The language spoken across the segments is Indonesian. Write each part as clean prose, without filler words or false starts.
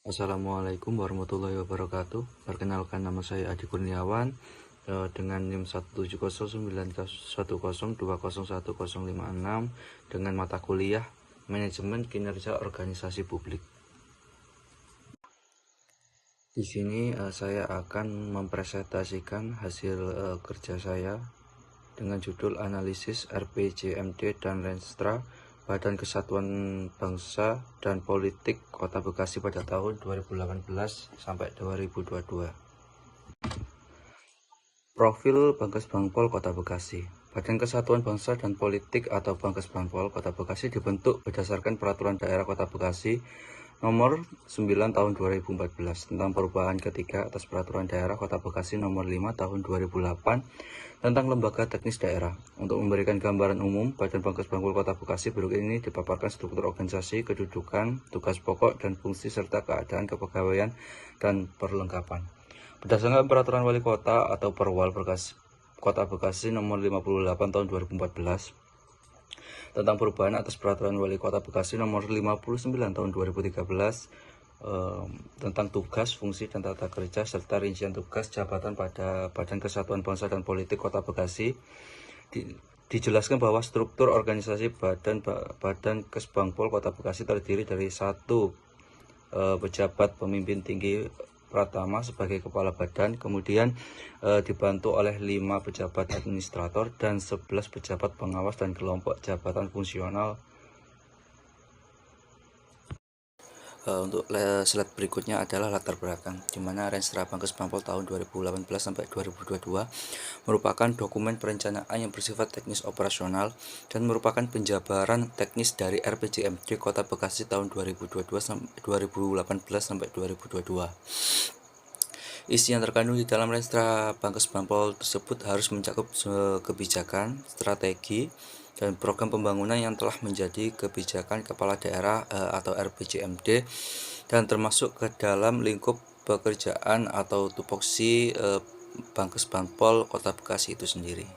Assalamualaikum warahmatullahi wabarakatuh. Perkenalkan, nama saya Adi Kurniawan dengan NIM 1709102011056 dengan mata kuliah Manajemen Kinerja Organisasi Publik. Di sini saya akan mempresentasikan hasil kerja saya dengan judul Analisis RPJMD dan Renstra Badan Kesatuan Bangsa dan Politik Kota Bekasi pada tahun 2018 sampai 2022. Profil Bangkes Bangpol Kota Bekasi. Badan Kesatuan Bangsa dan Politik atau Bangkes Bangpol Kota Bekasi dibentuk berdasarkan Peraturan Daerah Kota Bekasi Nomor 9 Tahun 2014 tentang perubahan ketiga atas Peraturan Daerah Kota Bekasi Nomor 5 Tahun 2008 tentang Lembaga Teknis Daerah. Untuk memberikan gambaran umum, Badan Bangkes Bangpol Kota Bekasi berikut ini dipaparkan struktur organisasi, kedudukan, tugas pokok dan fungsi serta keadaan kepegawaian dan perlengkapan. Berdasarkan Peraturan Wali Kota atau Perwal Kota Bekasi Nomor 58 Tahun 2014 tentang perubahan atas Peraturan Wali Kota Bekasi Nomor 59 Tahun 2013 tentang tugas, fungsi, dan tata kerja serta rincian tugas jabatan pada Badan Kesatuan Bangsa dan Politik Kota Bekasi. Dijelaskan bahwa struktur organisasi Badan Kesbangpol Kota Bekasi terdiri dari 1 pejabat pemimpin tinggi Pratama sebagai kepala badan, kemudian dibantu oleh 5 pejabat administrator dan 11 pejabat pengawas dan kelompok jabatan fungsional. Untuk slide berikutnya adalah latar belakang, di mana Renstra Bangkes Bangpol tahun 2018 sampai 2022 merupakan dokumen perencanaan yang bersifat teknis operasional dan merupakan penjabaran teknis dari RPJMD Kota Bekasi tahun 2018 sampai 2022. Isi yang terkandung di dalam Renstra Bangkes Bangpol tersebut harus mencakup kebijakan, strategi, dan program pembangunan yang telah menjadi kebijakan kepala daerah atau RPJMD dan termasuk ke dalam lingkup pekerjaan atau tupoksi Bangkes Bangpol Kota Bekasi itu sendiri.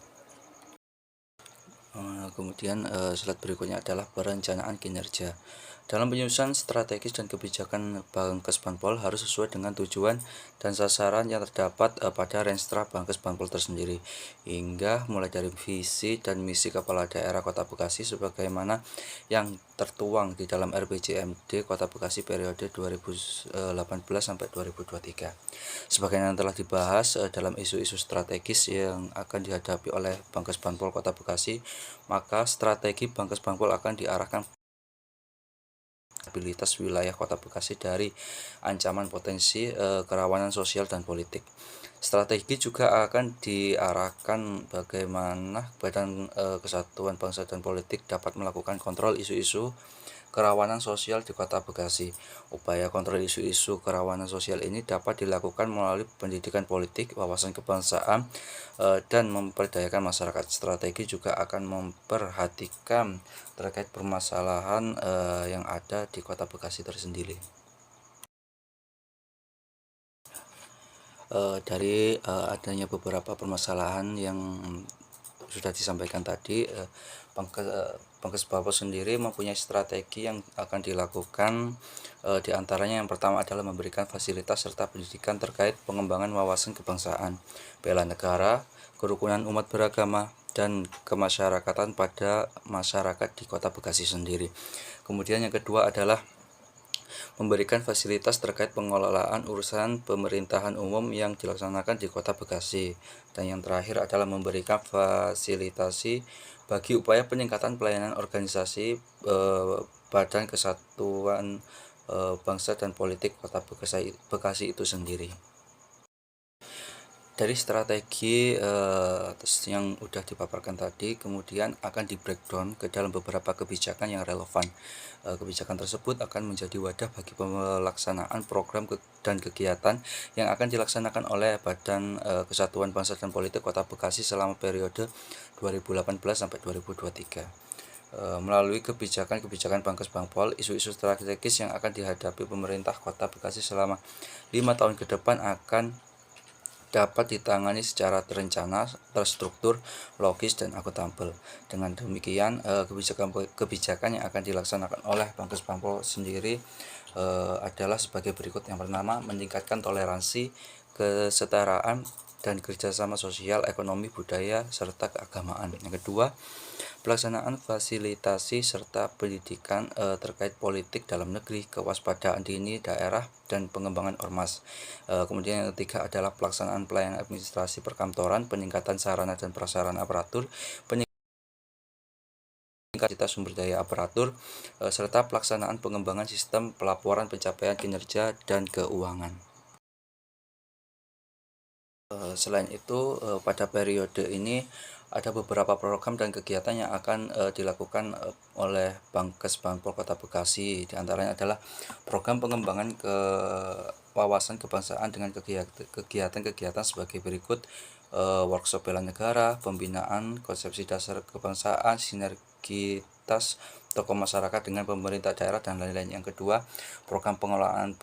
Kemudian slide berikutnya adalah perencanaan kinerja. Dalam penyusunan strategis dan kebijakan Bangkes Bangpol harus sesuai dengan tujuan dan sasaran yang terdapat pada Renstra Bangkes Bangpol tersendiri, hingga mulai dari visi dan misi Kepala Daerah Kota Bekasi sebagaimana yang tertuang di dalam RPJMD Kota Bekasi periode 2018 sampai 2023. Sebagaimana telah dibahas dalam isu-isu strategis yang akan dihadapi oleh Bangkes Bangpol Kota Bekasi, maka strategi Bangkes Bangpol akan diarahkan stabilitas wilayah Kota Bekasi dari ancaman potensi kerawanan sosial dan politik. Strategi juga akan diarahkan bagaimana Badan Kesatuan Bangsa dan Politik dapat melakukan kontrol isu-isu kerawanan sosial di Kota Bekasi. Upaya kontrol isu-isu kerawanan sosial ini dapat dilakukan melalui pendidikan politik, wawasan kebangsaan, dan memperdayakan masyarakat. Strategi juga akan memperhatikan terkait permasalahan yang ada di Kota Bekasi tersendiri. Dari adanya beberapa permasalahan yang sudah disampaikan tadi, Bangkes Bangpol sendiri mempunyai strategi yang akan dilakukan. Diantaranya yang pertama adalah memberikan fasilitas serta pendidikan terkait pengembangan wawasan kebangsaan, bela negara, kerukunan umat beragama, dan kemasyarakatan pada masyarakat di Kota Bekasi sendiri. Kemudian yang kedua adalah memberikan fasilitas terkait pengelolaan urusan pemerintahan umum yang dilaksanakan di Kota Bekasi. Dan yang terakhir adalah memberikan fasilitasi bagi upaya peningkatan pelayanan organisasi Badan Kesatuan Bangsa dan Politik Kota Bekasi itu sendiri. Dari strategi yang sudah dipaparkan tadi, kemudian akan di breakdown ke dalam beberapa kebijakan yang relevan. Kebijakan tersebut akan menjadi wadah bagi pelaksanaan program dan kegiatan yang akan dilaksanakan oleh Badan Kesatuan Bangsa dan Politik Kota Bekasi selama periode 2018 sampai 2023. Melalui kebijakan Bangkes Bangpol, isu-isu strategis yang akan dihadapi pemerintah Kota Bekasi selama 5 tahun ke depan akan dapat ditangani secara terencana, terstruktur, logis, dan akuntabel. Dengan demikian, kebijakan yang akan dilaksanakan oleh Bangkes Bangpol sendiri adalah sebagai berikut. Yang pertama, meningkatkan toleransi, kesetaraan, dan kerjasama sosial, ekonomi, budaya, serta keagamaan. Yang kedua, pelaksanaan fasilitasi serta pendidikan terkait politik dalam negeri, kewaspadaan dini daerah, dan pengembangan ormas. Kemudian yang ketiga adalah pelaksanaan pelayanan administrasi perkantoran, peningkatan sarana dan prasarana aparatur, kapasitas sumber daya aparatur, serta pelaksanaan pengembangan sistem pelaporan pencapaian kinerja dan keuangan. Selain itu, pada periode ini ada beberapa program dan kegiatan yang akan dilakukan oleh Bankes Banpol Kota Bekasi. Di antaranya adalah program pengembangan wawasan kebangsaan dengan kegiatan-kegiatan sebagai berikut: workshop bela negara, pembinaan konsepsi dasar kebangsaan, sinergitas tokoh masyarakat dengan pemerintah daerah, dan lain-lain. Yang kedua, program pengelolaan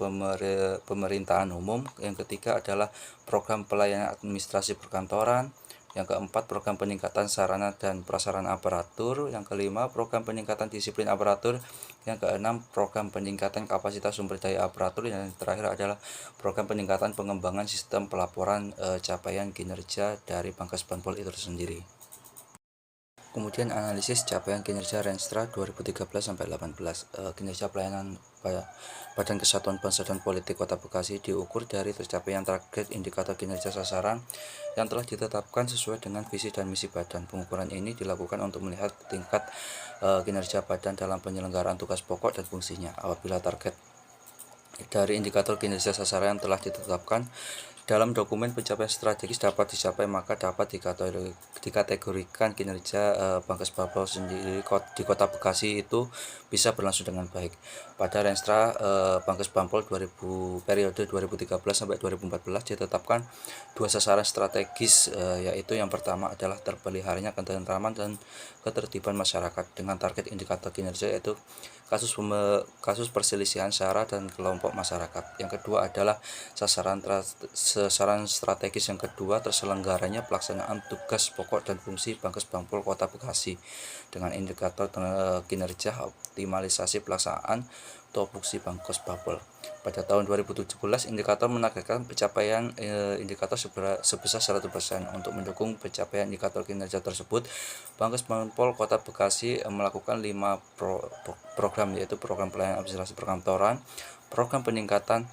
pemerintahan umum. Yang ketiga adalah program pelayanan administrasi perkantoran. Yang keempat, program peningkatan sarana dan prasarana aparatur. Yang kelima, program peningkatan disiplin aparatur. Yang keenam, program peningkatan kapasitas sumber daya aparatur. Yang terakhir adalah program peningkatan pengembangan sistem pelaporan capaian kinerja dari Bankes Banpol itu sendiri. Kemudian analisis capaian kinerja Renstra 2013-18. Kinerja pelayanan Badan Kesatuan Bangsa dan Politik Kota Bekasi diukur dari tercapaian target indikator kinerja sasaran yang telah ditetapkan sesuai dengan visi dan misi badan. Pengukuran ini dilakukan untuk melihat tingkat kinerja badan dalam penyelenggaraan tugas pokok dan fungsinya. Apabila target dari indikator kinerja sasaran yang telah ditetapkan dalam dokumen pencapaian strategis dapat dicapai, maka dapat dikategorikan kinerja Bankes Banpol sendiri di Kota Bekasi itu bisa berlangsung dengan baik. Pada Renstra Bankes Banpol periode 2013 sampai 2014 ditetapkan dua sasaran strategis, yaitu yang pertama adalah terpeliharanya ketentraman dan ketertiban masyarakat dengan target indikator kinerja yaitu kasus perselisihan sara dan kelompok masyarakat. Yang kedua adalah sasaran strategis yang kedua, terselenggaranya pelaksanaan tugas pokok dan fungsi Bankes Banpol Kota Bekasi dengan indikator kinerja optimalisasi pelaksanaan tupoksi Bankes Banpol. Pada tahun 2017, indikator menargetkan pencapaian indikator sebesar 100%. Untuk mendukung pencapaian indikator kinerja tersebut, Bankes Banpol Kota Bekasi melakukan 5 program, yaitu program pelayanan administrasi perkantoran, program peningkatan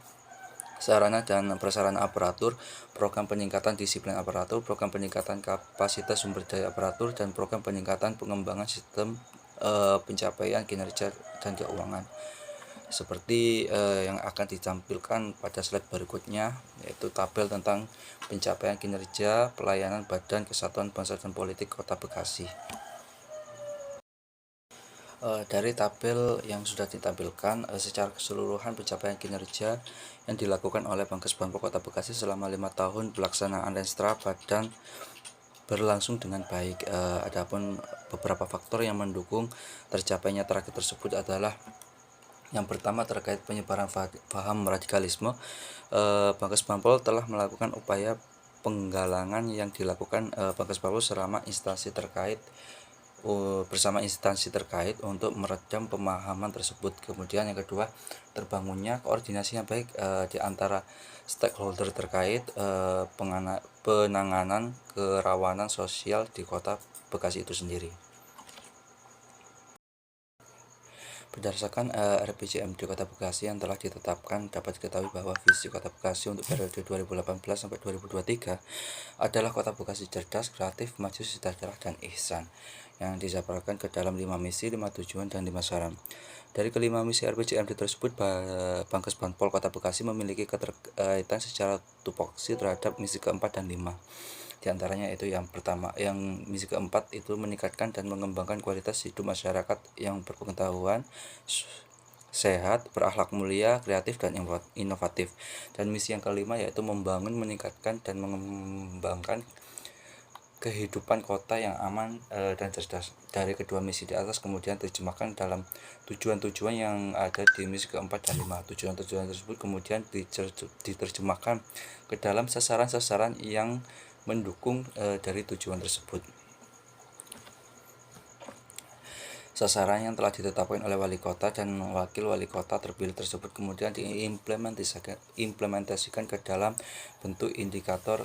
sarana dan prasarana aparatur, program peningkatan disiplin aparatur, program peningkatan kapasitas sumber daya aparatur, dan program peningkatan pengembangan sistem pencapaian kinerja dan keuangan. Seperti yang akan ditampilkan pada slide berikutnya, yaitu tabel tentang pencapaian kinerja pelayanan Badan Kesatuan Bangsa dan Politik Kota Bekasi. Dari tabel yang sudah ditampilkan, secara keseluruhan pencapaian kinerja yang dilakukan oleh Bankes Banpol Kota Bekasi selama 5 tahun pelaksanaan Renstra Badan berlangsung dengan baik. Adapun beberapa faktor yang mendukung tercapainya target tersebut adalah yang pertama terkait penyebaran paham radikalisme. Bankes Banpol telah melakukan upaya penggalangan yang dilakukan Bankes Banpol bersama instansi terkait untuk meredam pemahaman tersebut. Kemudian yang kedua, terbangunnya koordinasi yang baik di antara stakeholder terkait penanganan kerawanan sosial di Kota Bekasi itu sendiri. Berdasarkan RPJMD Kota Bekasi yang telah ditetapkan, dapat diketahui bahwa visi Kota Bekasi untuk periode 2018 sampai 2023 adalah Kota Bekasi cerdas, kreatif, maju, sejahtera, dan ihsan, yang dijabarkan ke dalam 5 misi, 5 tujuan, dan 5 saran. Dari kelima misi RPJMD tersebut, Bankes Banpol Kota Bekasi memiliki keterkaitan secara tupoksi terhadap misi keempat dan 5. Di antaranya itu yang pertama, yang misi keempat itu meningkatkan dan mengembangkan kualitas hidup masyarakat yang berpengetahuan, sehat, berakhlak mulia, kreatif, dan inovatif. Dan misi yang kelima yaitu membangun, meningkatkan, dan mengembangkan kehidupan kota yang aman dan cerdas. Dari kedua misi di atas kemudian terjemahkan dalam tujuan-tujuan yang ada di misi keempat dan 5. Tujuan-tujuan tersebut kemudian diterjemahkan ke dalam sasaran-sasaran yang mendukung dari tujuan tersebut. sasaran yang telah ditetapkan oleh wali kota dan wakil wali kota terpilih tersebut kemudian diimplementasikan ke dalam bentuk indikator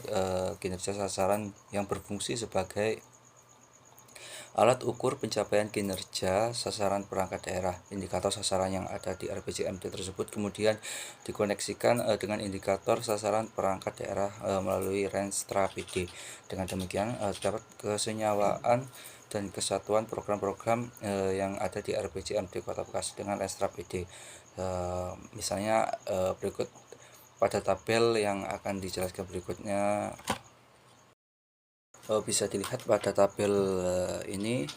kinerja sasaran yang berfungsi sebagai alat ukur pencapaian kinerja sasaran perangkat daerah. Indikator sasaran yang ada di RPJMD tersebut kemudian dikoneksikan dengan indikator sasaran perangkat daerah melalui Renstra PD. Dengan demikian dapat kesenyawaan dan kesatuan program-program yang ada di RPJMD Kota Bekasi dengan Renstra PD. Misalnya berikut pada tabel yang akan dijelaskan berikutnya. Bisa dilihat pada tabel ini,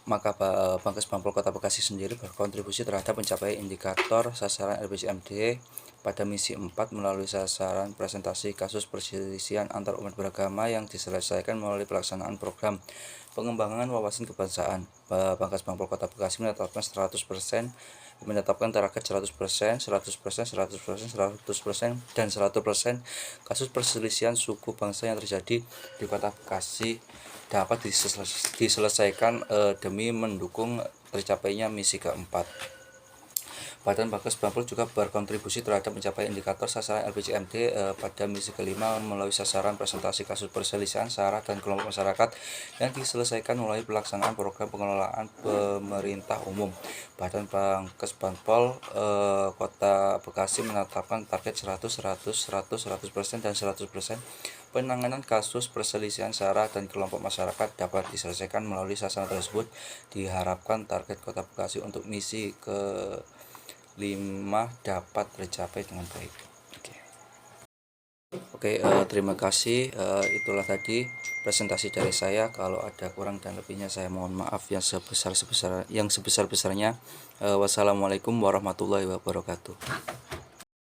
maka Bangkes Bampol Kota Bekasi sendiri berkontribusi terhadap pencapaian indikator sasaran RPJMD pada misi 4 melalui sasaran presentasi kasus perselisihan antar umat beragama yang diselesaikan melalui pelaksanaan program pengembangan wawasan kebangsaan. Bangkes Bampol Kota Bekasi menetapkan 100%, menetapkan target 100%, 100%, 100%, 100%, dan 100% kasus perselisihan suku bangsa yang terjadi di Kota Bekasi dapat diselesaikan demi mendukung tercapainya misi keempat. Badan Bangkes Bampol juga berkontribusi terhadap pencapaian indikator sasaran LPJMD pada misi kelima melalui sasaran presentasi kasus perselisihan sara dan kelompok masyarakat yang diselesaikan melalui pelaksanaan program pengelolaan pemerintah umum. Badan Bangkes Bampol Kota Bekasi menetapkan target 100%, 100%, dan 100% penanganan kasus perselisihan sara dan kelompok masyarakat dapat diselesaikan melalui sasaran tersebut. Diharapkan target Kota Bekasi untuk misi ke-5 dapat tercapai dengan baik. Oke, terima kasih. Itulah tadi presentasi dari saya. Kalau ada kurang dan lebihnya saya mohon maaf yang sebesar-besarnya. Wassalamualaikum warahmatullahi wabarakatuh.